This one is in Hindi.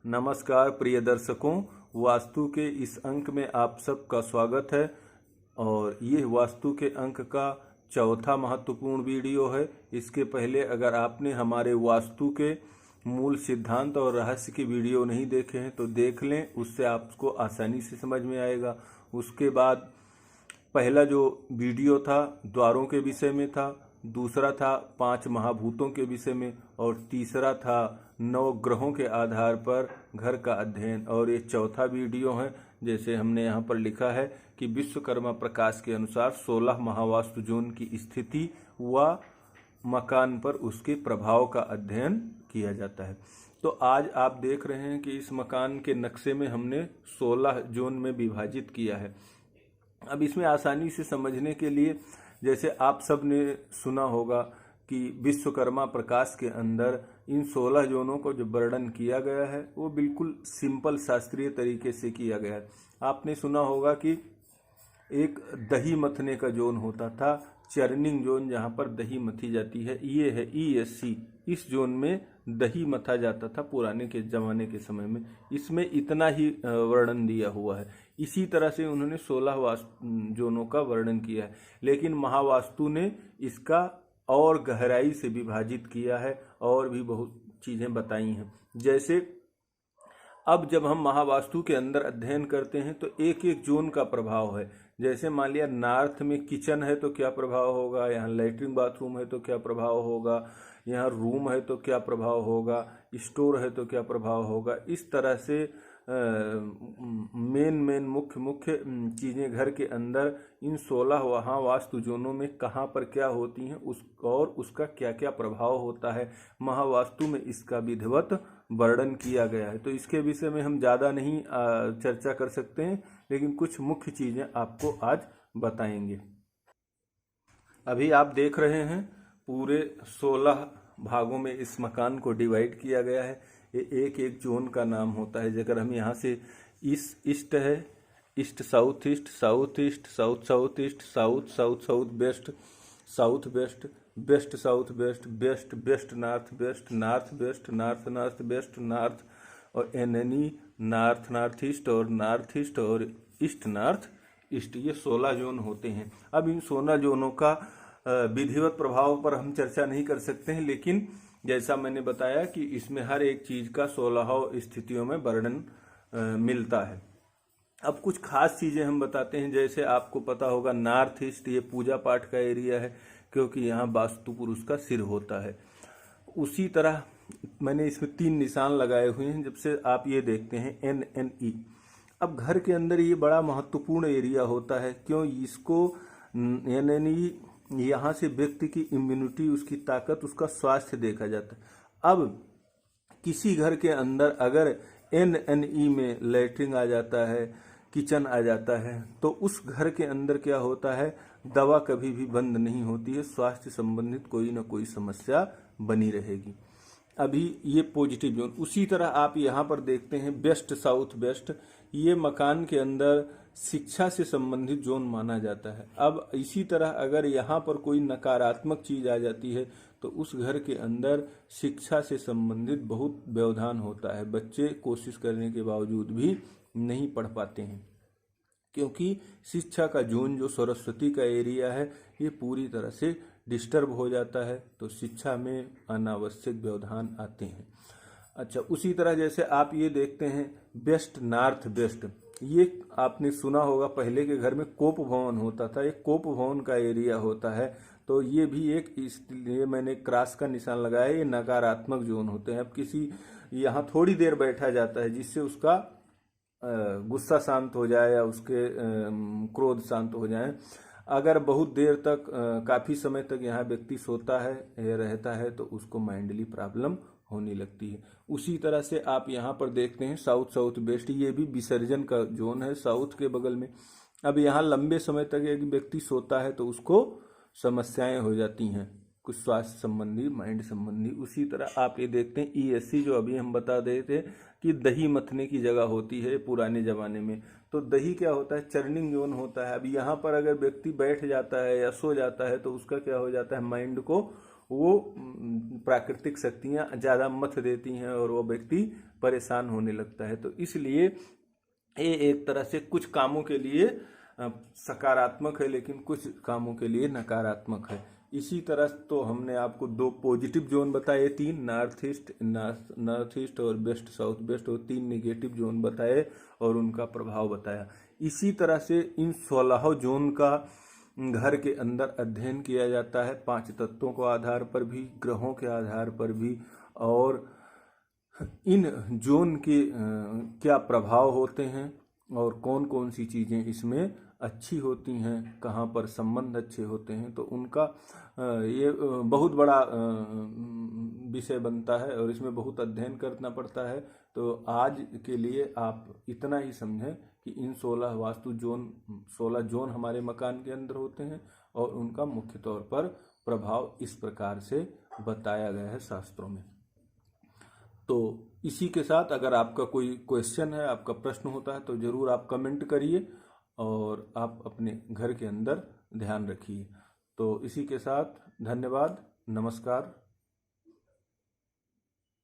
नमस्कार प्रिय दर्शकों, वास्तु के इस अंक में आप सबका स्वागत है। और ये वास्तु के अंक का चौथा महत्वपूर्ण वीडियो है। इसके पहले अगर आपने हमारे वास्तु के मूल सिद्धांत और रहस्य की वीडियो नहीं देखे हैं तो देख लें, उससे आपको आसानी से समझ में आएगा। उसके बाद पहला जो वीडियो था द्वारों के विषय में था, दूसरा था 5 महाभूतों के विषय में और तीसरा था 9 ग्रहों के आधार पर घर का अध्ययन। और ये चौथा वीडियो है, जैसे हमने यहाँ पर लिखा है कि विश्वकर्मा प्रकाश के अनुसार 16 महावास्तु जोन की स्थिति व मकान पर उसके प्रभाव का अध्ययन किया जाता है। तो आज आप देख रहे हैं कि इस मकान के नक्शे में हमने 16 जोन में विभाजित किया है। अब इसमें आसानी से समझने के लिए, जैसे आप सब ने सुना होगा कि विश्वकर्मा प्रकाश के अंदर इन 16 जोनों को जो वर्णन किया गया है वो बिल्कुल सिंपल शास्त्रीय तरीके से किया गया है। आपने सुना होगा कि एक दही मथने का जोन होता था, चर्निंग जोन, जहाँ पर दही मथी जाती है। ये है ESC, इस जोन में दही मथा जाता था पुराने के जमाने के समय में। इसमें इतना ही वर्णन दिया हुआ है। इसी तरह से उन्होंने 16 जोनों का वर्णन किया है, लेकिन महावास्तु ने इसका और गहराई से विभाजित किया है और भी बहुत चीजें बताई हैं। जैसे अब जब हम महावास्तु के अंदर अध्ययन करते हैं तो एक एक जोन का प्रभाव है। जैसे मान लिया नॉर्थ में किचन है तो क्या प्रभाव होगा, यहाँ लैट्रिन बाथरूम है तो क्या प्रभाव होगा, यहाँ रूम है तो क्या प्रभाव होगा, स्टोर है तो क्या प्रभाव होगा। इस तरह से मेन मुख्य चीज़ें घर के अंदर इन 16 वहाँ वास्तु जोनों में कहाँ पर क्या होती हैं और उसका क्या क्या प्रभाव होता है, महावास्तु में इसका विधिवत वर्णन किया गया है। तो इसके विषय में हम ज़्यादा नहीं चर्चा कर सकते हैं, लेकिन कुछ मुख्य चीज़ें आपको आज बताएंगे। अभी आप देख रहे हैं पूरे 16 भागों में इस मकान को डिवाइड किया गया है। एक एक जोन का नाम होता है। अगर हम यहाँ से ईस्ट है, east south east, south east, south south east, south south south west, south west, west south west, west west north west, north west, north north west, north और NNE नॉर्थ नॉर्थ ईस्ट और नॉर्थ ईस्ट और ईस्ट नॉर्थ ईस्ट। ये 16 जोन होते हैं। अब इन 16 जोनों का विधिवत प्रभाव पर हम चर्चा नहीं कर सकते हैं, लेकिन जैसा मैंने बताया कि इसमें हर एक चीज का 16 स्थितियों में वर्णन मिलता है। अब कुछ खास चीजें हम बताते हैं। जैसे आपको पता होगा नॉर्थ ईस्ट ये पूजा पाठ का एरिया है, क्योंकि यहाँ वास्तु पुरुष का सिर होता है। उसी तरह मैंने इसमें 3 निशान लगाए हुए हैं, जब से आप ये देखते हैं NNE। अब घर के अंदर ये बड़ा महत्वपूर्ण एरिया होता है। क्यों? इसको NNE, यहाँ से व्यक्ति की इम्यूनिटी, उसकी ताकत, उसका स्वास्थ्य देखा जाता है। अब किसी घर के अंदर अगर NNE में लैट्रिन आ जाता है, किचन आ जाता है, तो उस घर के अंदर क्या होता है, दवा कभी भी बंद नहीं होती है, स्वास्थ्य संबंधित कोई ना कोई समस्या बनी रहेगी। अभी ये पॉजिटिव जोन। उसी तरह आप यहाँ पर देखते हैं वेस्ट साउथ वेस्ट, ये मकान के अंदर शिक्षा से संबंधित जोन माना जाता है। अब इसी तरह अगर यहाँ पर कोई नकारात्मक चीज आ जाती है तो उस घर के अंदर शिक्षा से संबंधित बहुत व्यवधान होता है। बच्चे कोशिश करने के बावजूद भी नहीं पढ़ पाते हैं, क्योंकि शिक्षा का जोन जो सरस्वती का एरिया है ये पूरी तरह से डिस्टर्ब हो जाता है, तो शिक्षा में अनावश्यक व्यवधान आते हैं। अच्छा, उसी तरह जैसे आप ये देखते हैं वेस्ट नॉर्थ वेस्ट, ये आपने सुना होगा पहले के घर में कोप भवन होता था, एक कोप भवन का एरिया होता है। तो ये भी एक, इसलिए मैंने क्रॉस का निशान लगाया, ये नकारात्मक जोन होते हैं। अब किसी यहाँ थोड़ी देर बैठा जाता है जिससे उसका गुस्सा शांत हो जाए या उसके क्रोध शांत हो जाए। अगर बहुत देर तक काफी समय तक यहाँ व्यक्ति सोता है या रहता है तो उसको माइंडली प्रॉब्लम होने लगती है। उसी तरह से आप यहाँ पर देखते हैं साउथ साउथ वेस्ट, ये भी विसर्जन का जोन है साउथ के बगल में। अब यहाँ लंबे समय तक एक व्यक्ति सोता है तो उसको समस्याएं हो जाती हैं, कुछ स्वास्थ्य संबंधी, माइंड संबंधी। उसी तरह आप ये देखते हैं ESC, जो अभी हम बता रहे थे कि दही मथने की जगह होती है पुराने जमाने में। तो दही क्या होता है, चर्निंग जोन होता है। अब यहाँ पर अगर व्यक्ति बैठ जाता है या सो जाता है तो उसका क्या हो जाता है, माइंड को वो प्राकृतिक शक्तियाँ ज़्यादा मथ देती हैं और वो व्यक्ति परेशान होने लगता है। तो इसलिए ये एक तरह से कुछ कामों के लिए सकारात्मक है, लेकिन कुछ कामों के लिए नकारात्मक है। इसी तरह तो हमने आपको 2 पॉजिटिव जोन बताए, 3 नॉर्थ ईस्ट और वेस्ट साउथ वेस्ट, और 3 नेगेटिव जोन बताए और उनका प्रभाव बताया। इसी तरह से इन 16 जोन का घर के अंदर अध्ययन किया जाता है, 5 तत्वों के आधार पर भी, ग्रहों के आधार पर भी, और इन जोन के क्या प्रभाव होते हैं और कौन कौन सी चीज़ें इसमें अच्छी होती हैं, कहाँ पर संबंध अच्छे होते हैं। तो उनका ये बहुत बड़ा विषय बनता है और इसमें बहुत अध्ययन करना पड़ता है। तो आज के लिए आप इतना ही समझें कि इन 16 जोन हमारे मकान के अंदर होते हैं और उनका मुख्य तौर पर प्रभाव इस प्रकार से बताया गया है शास्त्रों में। तो इसी के साथ अगर आपका कोई क्वेश्चन है, आपका प्रश्न होता है, तो ज़रूर आप कमेंट करिए और आप अपने घर के अंदर ध्यान रखिए। तो इसी के साथ धन्यवाद, नमस्कार।